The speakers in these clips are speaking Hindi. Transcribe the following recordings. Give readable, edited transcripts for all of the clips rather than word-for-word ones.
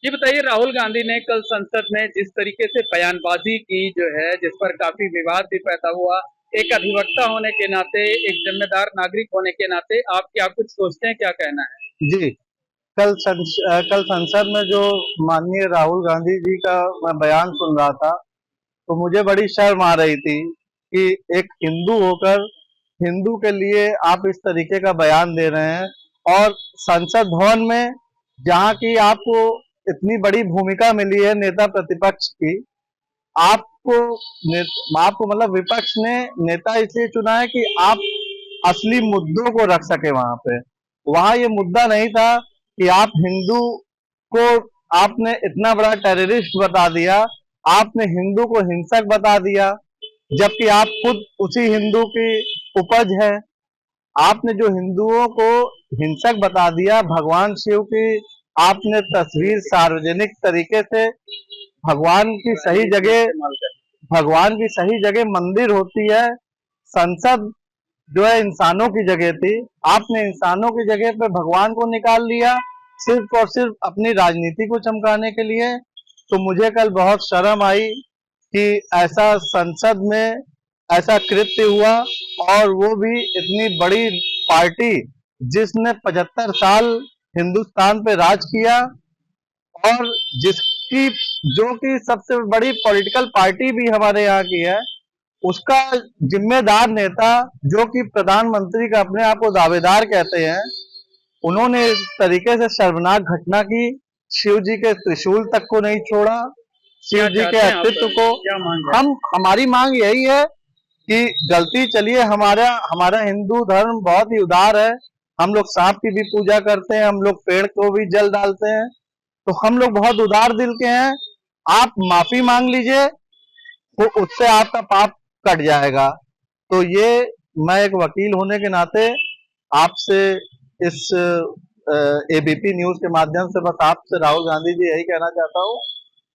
जी बताइए, राहुल गांधी ने कल संसद में जिस तरीके से बयानबाजी की जो है, जिस पर काफी विवाद भी पैदा हुआ, एक अधिवक्ता होने के नाते, एक जिम्मेदार नागरिक होने के नाते आप क्या कुछ सोचते हैं, क्या कहना है? जी। कल संसद में जो माननीय राहुल गांधी जी का मैं बयान सुन रहा था, तो मुझे बड़ी शर्म आ रही थी कि एक हिंदू होकर हिंदू के लिए आप इस तरीके का बयान दे रहे हैं। और संसद भवन में, जहाँ की आपको इतनी बड़ी भूमिका मिली है नेता प्रतिपक्ष की, आपको आपको मतलब विपक्ष ने नेता इसलिए चुना है कि आप असली मुद्दों को रख सके वहां पे। वहां ये मुद्दा नहीं था कि आप हिंदू को आपने इतना बड़ा टेररिस्ट बता दिया, आपने हिंदू को हिंसक बता दिया, जबकि आप खुद उसी हिंदू की उपज है। आपने जो हिंदुओं को हिंसक बता दिया, भगवान शिव की आपने तस्वीर सार्वजनिक तरीके से, भगवान की सही जगह भगवान की सही जगह मंदिर होती है, संसद जो है इंसानों की जगह थी, आपने इंसानों की जगह पे भगवान को निकाल लिया, सिर्फ और सिर्फ अपनी राजनीति को चमकाने के लिए। तो मुझे कल बहुत शर्म आई कि ऐसा संसद में ऐसा कृत्य हुआ, और वो भी इतनी बड़ी पार्टी जिसने 75 साल हिंदुस्तान पे राज किया, और जिसकी जो कि सबसे बड़ी पॉलिटिकल पार्टी भी हमारे यहाँ की है, उसका जिम्मेदार नेता, जो कि प्रधानमंत्री का अपने आप को दावेदार कहते हैं, उन्होंने इस तरीके से शर्मनाक घटना की। शिव जी के त्रिशूल तक को नहीं छोड़ा, शिव क्या जी के चाहते हैं आप? अस्तित्व को। क्या मांग है? हम हमारी मांग यही है कि गलती, चलिए, हमारा हमारा हिंदू धर्म बहुत ही उदार है। हम लोग सांप की भी पूजा करते हैं, हम लोग पेड़ को भी जल डालते हैं, तो हम लोग बहुत उदार दिल के हैं। आप माफी मांग लीजिए, तो उससे आपका पाप कट जाएगा। तो ये, मैं एक वकील होने के नाते आपसे, इस एबीपी न्यूज के माध्यम से, बस आपसे राहुल गांधी जी यही कहना चाहता हूँ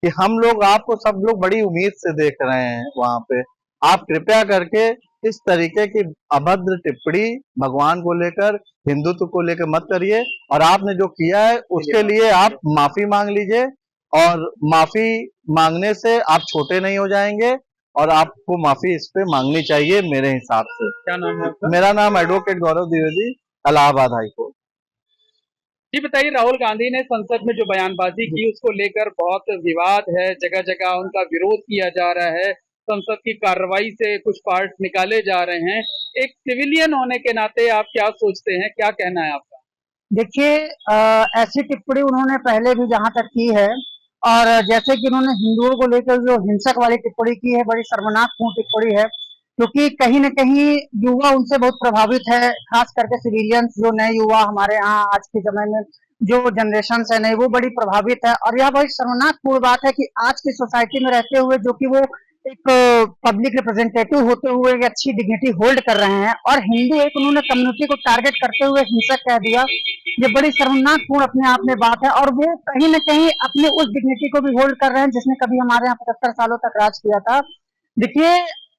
कि हम लोग आपको, सब लोग बड़ी उम्मीद से देख रहे हैं वहां पे। आप कृपया करके इस तरीके की अभद्र टिप्पणी भगवान को लेकर, हिंदुत्व को लेकर मत करिए, और आपने जो किया है उसके लिए आप माफी मांग लीजिए। और माफी मांगने से आप छोटे नहीं हो जाएंगे, और आपको माफी इस पे मांगनी चाहिए मेरे हिसाब से। क्या नाम है आपका? मेरा नाम advocate Gaurav Dwivedi, Allahabad high court. जी बताइए, राहुल गांधी ने संसद में जो बयानबाजी की उसको लेकर बहुत विवाद है, जगह जगह उनका विरोध किया जा रहा है, संसद की कार्रवाई से कुछ पार्ट निकाले जा रहे हैं। एक सिविलियन होने के नाते आप क्या सोचते हैं, क्या कहना है आपका? देखिए, ऐसी टिप्पणी उन्होंने पहले भी जहां तक की है, और जैसे कि उन्होंने हिंदुओं को लेकर जो हिंसक वाली टिप्पणी की है, बड़ी शर्मनाकपूर्ण टिप्पणी है, क्योंकि कहीं न कहीं युवा उनसे बहुत प्रभावित है, खास करके सिविलियंस, जो नए युवा हमारे यहाँ आज के समय में जो जनरेशन है नई, वो बड़ी प्रभावित है। और यह बड़ी शर्मनाकपूर्ण बात है कि आज की सोसाइटी में रहते हुए, जो कि वो एक पब्लिक रिप्रेजेंटेटिव होते हुए एक अच्छी डिग्निटी होल्ड कर रहे हैं, और हिंदू एक उन्होंने कम्युनिटी को टारगेट करते हुए हिंसक कह दिया। ये बड़ी शर्मनाकपूर्ण अपने आप में बात है, और वो कहीं न कहीं अपने उस डिग्निटी को भी होल्ड कर रहे हैं जिसने कभी हमारे यहाँ 75 सालों तक राज किया था। देखिए,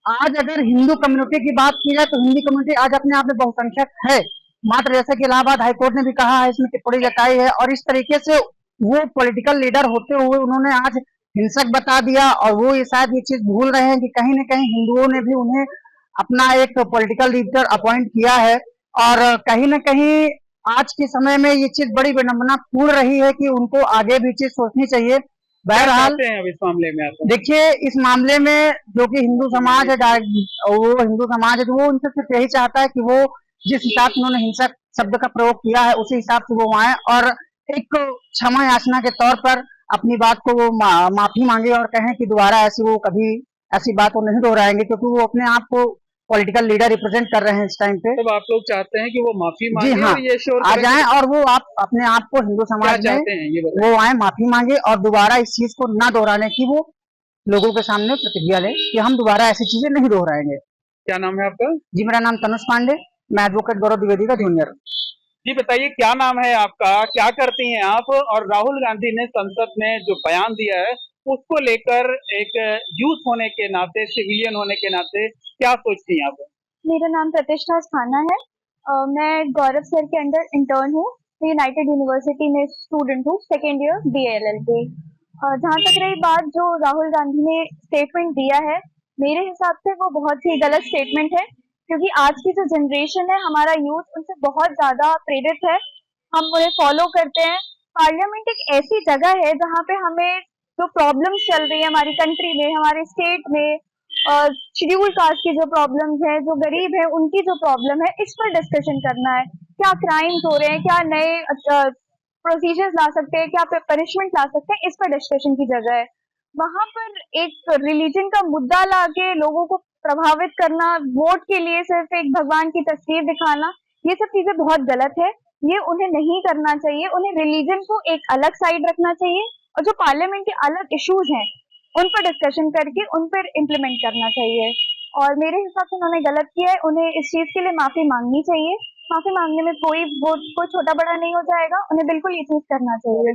आज अगर हिंदू कम्युनिटी की बात की जाए, तो हिंदी कम्युनिटी आज अपने आप में बहुसंख्यक है, मात्र जैसे कि इलाहाबाद हाईकोर्ट ने भी कहा है, इसमें टिप्पणी जताई है, और इस तरीके से वो पॉलिटिकल लीडर होते हुए उन्होंने आज हिंसक बता दिया, और वो ये शायद ये चीज भूल रहे हैं कि कहीं न कहीं हिंदुओं ने भी उन्हें अपना एक पॉलिटिकल लीडर अपॉइंट किया है। और कहीं न कहीं आज के समय में ये चीज बड़ी विडंबनापूर्ण रही है कि उनको आगे भी चीज सोचनी चाहिए। क्या बहरहाल, चाहते हैं अब इस मामले में आप? देखिए, इस मामले में जो कि हिंदू समाज है, वो हिंदू समाज है, तो वो उनसे सिर्फ यही चाहता है कि वो जिस हिसाब से उन्होंने हिंसक शब्द का प्रयोग किया है, उसी हिसाब से वो आए, और एक क्षमा याचना के तौर पर अपनी बात को वो माफी मांगे, और कहें कि दोबारा ऐसी वो कभी ऐसी बात वो नहीं दोहराएंगे, क्योंकि वो अपने आप को पॉलिटिकल लीडर रिप्रेजेंट कर रहे हैं इस टाइम पे। तब आप लोग चाहते हैं कि वो माफी जी मांगे हाँ, और ये श्योर आ करें जाएं, कि और वो आप अपने आप को हिंदू क्या समाज में चाहते हैं ये बताएं। वो आए, माफी मांगे, और दोबारा इस चीज को ना दोहराने की वो लोगों के सामने प्रतिज्ञा लें कि हम दोबारा ऐसी चीजें नहीं दोहराएंगे। क्या नाम है आपका? जी, मेरा नाम तनुष पांडे, मैं एडवोकेट गौरव द्विवेदी का जूनियर। जी बताइए, क्या नाम है आपका, क्या करती हैं आप, और राहुल गांधी ने संसद में जो बयान दिया है उसको लेकर एक यूथ होने के नाते, सिविलियन होने के नाते क्या सोचती हैं आप? मेरा नाम प्रतिष्ठा अस्थाना है। मैं गौरव सर के अंडर इंटर्न हूँ। यूनाइटेड यूनिवर्सिटी में स्टूडेंट हूँ, सेकेंड ईयर BLLB। जहाँ तक रही बात जो राहुल गांधी ने स्टेटमेंट दिया है, मेरे हिसाब से वो बहुत ही गलत स्टेटमेंट है, क्योंकि आज की जो जनरेशन है, हमारा यूथ उनसे बहुत ज्यादा प्रेरित है, हम उन्हें फॉलो करते हैं। पार्लियामेंट एक ऐसी जगह है जहाँ पे हमें जो प्रॉब्लम्स चल रही है हमारी कंट्री में, हमारे स्टेट में, शेड्यूल कास्ट की जो प्रॉब्लम्स है, जो गरीब है उनकी जो प्रॉब्लम है, इस पर डिस्कशन करना है। क्या क्राइम्स हो रहे हैं, क्या नए प्रोसीजर्स ला सकते हैं, क्या पनिशमेंट ला सकते हैं, इस पर डिस्कशन की जगह है। वहां पर एक रिलीजन का मुद्दा लाके लोगों को प्रभावित करना, वोट के लिए सिर्फ एक भगवान की तस्वीर दिखाना, ये सब चीजें बहुत गलत है। ये उन्हें नहीं करना चाहिए। उन्हें रिलीजन को एक अलग साइड रखना चाहिए और जो पार्लियामेंट के अलग इश्यूज हैं उन पर डिस्कशन करके उन पर इम्प्लीमेंट करना चाहिए। और मेरे हिसाब से उन्होंने गलत किया है, उन्हें इस चीज के लिए माफी मांगनी चाहिए। माफी मांगने में कोई छोटा बड़ा नहीं हो जाएगा, उन्हें बिल्कुल ये चीज करना चाहिए।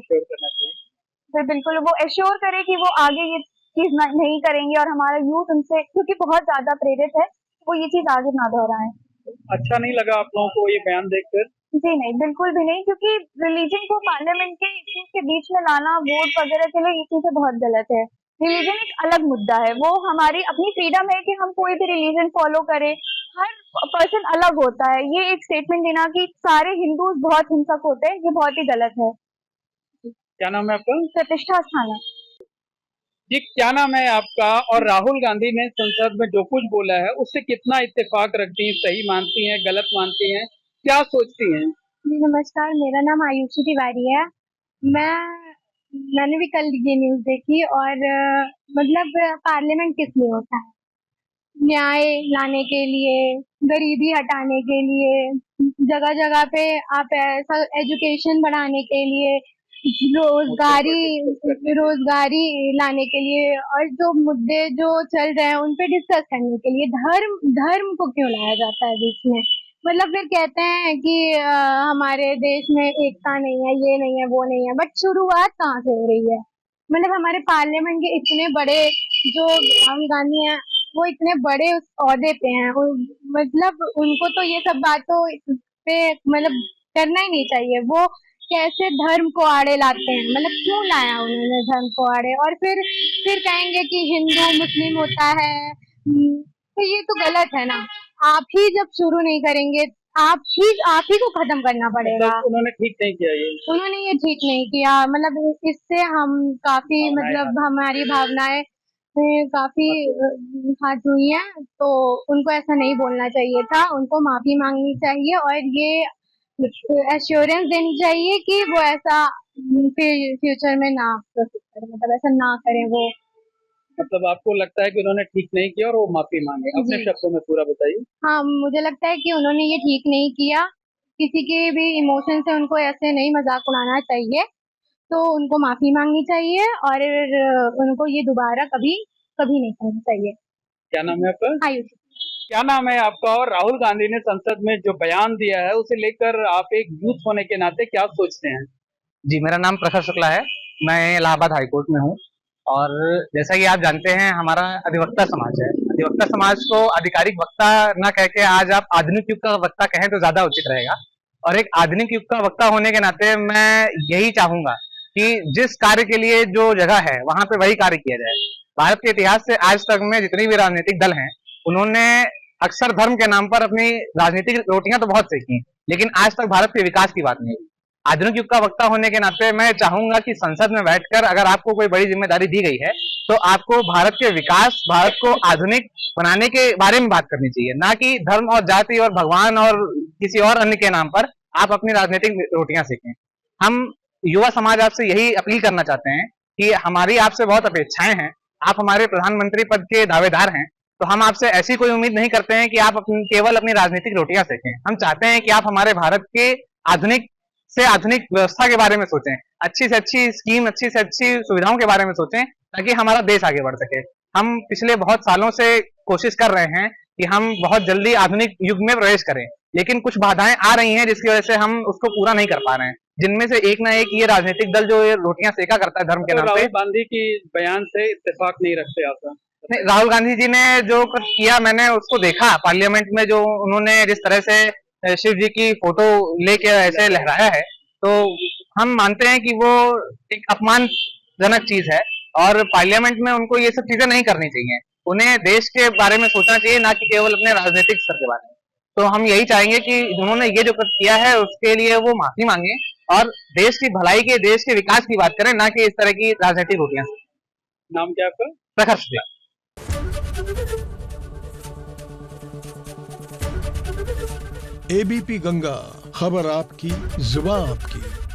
फिर बिल्कुल वो एश्योर करे कि वो आगे ये चीज नहीं करेंगे और हमारा यूथ उनसे, क्योंकि बहुत ज्यादा प्रेरित है, वो ये चीज आगे ना दोहराएं। अच्छा नहीं लगा आप लोगों को ये बयान देखकर? जी नहीं, बिल्कुल भी नहीं, क्योंकि रिलीजन को पार्लियामेंट के इश्यूज के बीच में लाना वोट वगैरह के लिए, ये चीजें बहुत गलत है। रिलीजन एक अलग मुद्दा है, वो हमारी अपनी फ्रीडम है कि हम कोई भी रिलीजन फॉलो करें, हर पर्सन अलग होता है। ये एक स्टेटमेंट देना कि सारे हिंदूज बहुत हिंसक होते हैं, ये बहुत ही गलत है। क्या नाम है आपका? प्रतिष्ठा अस्थाना। जी, क्या नाम है आपका? और राहुल गांधी ने संसद में जो कुछ बोला है उससे कितना इत्तेफाक रखती हैं, सही मानती हैं, गलत मानती हैं, क्या सोचती हैं? जी नमस्कार, मेरा नाम आयुषी तिवारी है। मैंने भी कल ये न्यूज़ देखी और मतलब पार्लियामेंट किस लिए होता है? न्याय लाने के लिए, गरीबी हटाने के लिए, जगह जगह पे आप ऐसा एजुकेशन बढ़ाने के लिए, रोजगारी लाने के लिए, और जो मुद्दे जो चल रहे हैं उन पे डिस्कस करने के लिए। धर्म को क्यों लाया जाता है बीच में? मतलब फिर कहते हैं कि हमारे देश में एकता नहीं है, ये नहीं है, वो नहीं है, बट शुरुआत कहाँ से हो रही है? मतलब हमारे पार्लियामेंट के इतने बड़े जो राहुल गांधी हैं, वो इतने बड़े उस ओहदे पे हैं, मतलब उनको तो ये सब बातों पे मतलब करना ही नहीं चाहिए। वो कैसे धर्म को आड़े लाते हैं, मतलब क्यों लाया उन्होंने धर्म को आड़े? और फिर कहेंगे कि हिंदू मुस्लिम होता है, तो ये तो गलत है ना। आप ही जब शुरू नहीं करेंगे, आप ही को खत्म करना पड़ेगा। मतलब उन्होंने ठीक नहीं किया ये? उन्होंने ये ठीक नहीं किया, मतलब इससे हम काफी मतलब हमारी भावनाएं काफी हाथ हुई हैं, तो उनको ऐसा नहीं बोलना चाहिए था। उनको माफी मांगनी चाहिए और ये एश्योरेंस देनी चाहिए कि वो ऐसा फिर फ्यूचर में ना करें, मतलब ऐसा ना करें वो। मतलब आपको लगता है कि उन्होंने ठीक नहीं किया और वो माफी मांगे? अपने शब्दों में पूरा बताइए। हाँ, मुझे लगता है कि उन्होंने ये ठीक नहीं किया। किसी के भी इमोशन से उनको ऐसे नहीं मजाक उड़ाना चाहिए, तो उनको माफी मांगनी चाहिए और उनको ये दोबारा कभी नहीं करना चाहिए। क्या नाम है आपका? आयुष। क्या नाम है आपका? और राहुल गांधी ने संसद में जो बयान दिया है उसे लेकर आप एक यूथ होने के नाते क्या सोचते हैं? जी, मेरा नाम प्रखर शुक्ला है। मैं इलाहाबाद हाईकोर्ट में हूँ और जैसा कि आप जानते हैं हमारा अधिवक्ता समाज है। अधिवक्ता समाज को आधिकारिक वक्ता न कह के आज आप आधुनिक युग का वक्ता कहें तो ज्यादा उचित रहेगा। और एक आधुनिक युग का वक्ता होने के नाते मैं यही चाहूंगा कि जिस कार्य के लिए जो जगह है वहां पे वही कार्य किया जाए। भारत के इतिहास से आज तक में जितने भी राजनीतिक दल हैं उन्होंने अक्सर धर्म के नाम पर अपनी राजनीतिक रोटियां तो बहुत सेकी, लेकिन आज तक भारत के विकास की बात नहीं हुई। आधुनिक युग का वक्ता होने के नाते मैं चाहूंगा कि संसद में बैठकर अगर आपको कोई बड़ी जिम्मेदारी दी गई है तो आपको भारत के विकास, भारत को आधुनिक बनाने के बारे में बात करनी चाहिए, ना कि धर्म और जाति और भगवान और किसी और अन्य के नाम पर आप अपनी राजनीतिक रोटियां सेकें। हम युवा समाज आपसे यही अपील करना चाहते हैं कि हमारी आपसे बहुत अपेक्षाएं हैं। आप हमारे प्रधानमंत्री पद के दावेदार हैं, तो हम आपसे ऐसी कोई उम्मीद नहीं करते हैं कि आप केवल अपनी राजनीतिक रोटियां सेकें। हम चाहते हैं कि आप हमारे भारत के आधुनिक से आधुनिक व्यवस्था के बारे में सोचें, अच्छी से अच्छी स्कीम, अच्छी से अच्छी सुविधाओं के बारे में सोचें, ताकि हमारा देश आगे बढ़ सके। हम पिछले बहुत सालों से कोशिश कर रहे हैं कि हम बहुत जल्दी आधुनिक युग में प्रवेश करें, लेकिन कुछ बाधाएं आ रही हैं जिसकी वजह से हम उसको पूरा नहीं कर पा रहे हैं। जिनमें से एक ना एक ये राजनीतिक दल जो ये रोटियां सेका करता है धर्म के नाम पे। राहुल गांधी की बयान से इत्तेफाक नहीं रखते आप? नहीं, राहुल गांधी जी ने जो कुछ किया मैंने उसको देखा पार्लियामेंट में, जो उन्होंने जिस तरह से शिव जी की फोटो लेके ऐसे लहराया है, तो हम मानते हैं कि वो एक अपमानजनक चीज है और पार्लियामेंट में उनको ये सब चीजें नहीं करनी चाहिए। उन्हें देश के बारे में सोचना चाहिए, ना कि केवल अपने राजनीतिक स्तर के बारे में। तो हम यही चाहेंगे कि उन्होंने ये जो किया है उसके लिए वो माफी मांगे और देश की भलाई के, देश के विकास की बात करें, ना कि इस तरह की राजनीतिक रोटियां। नाम क्या आपका? प्रखर शुक्ला। एबीपी गंगा, खबर आपकी, जुबान आपकी।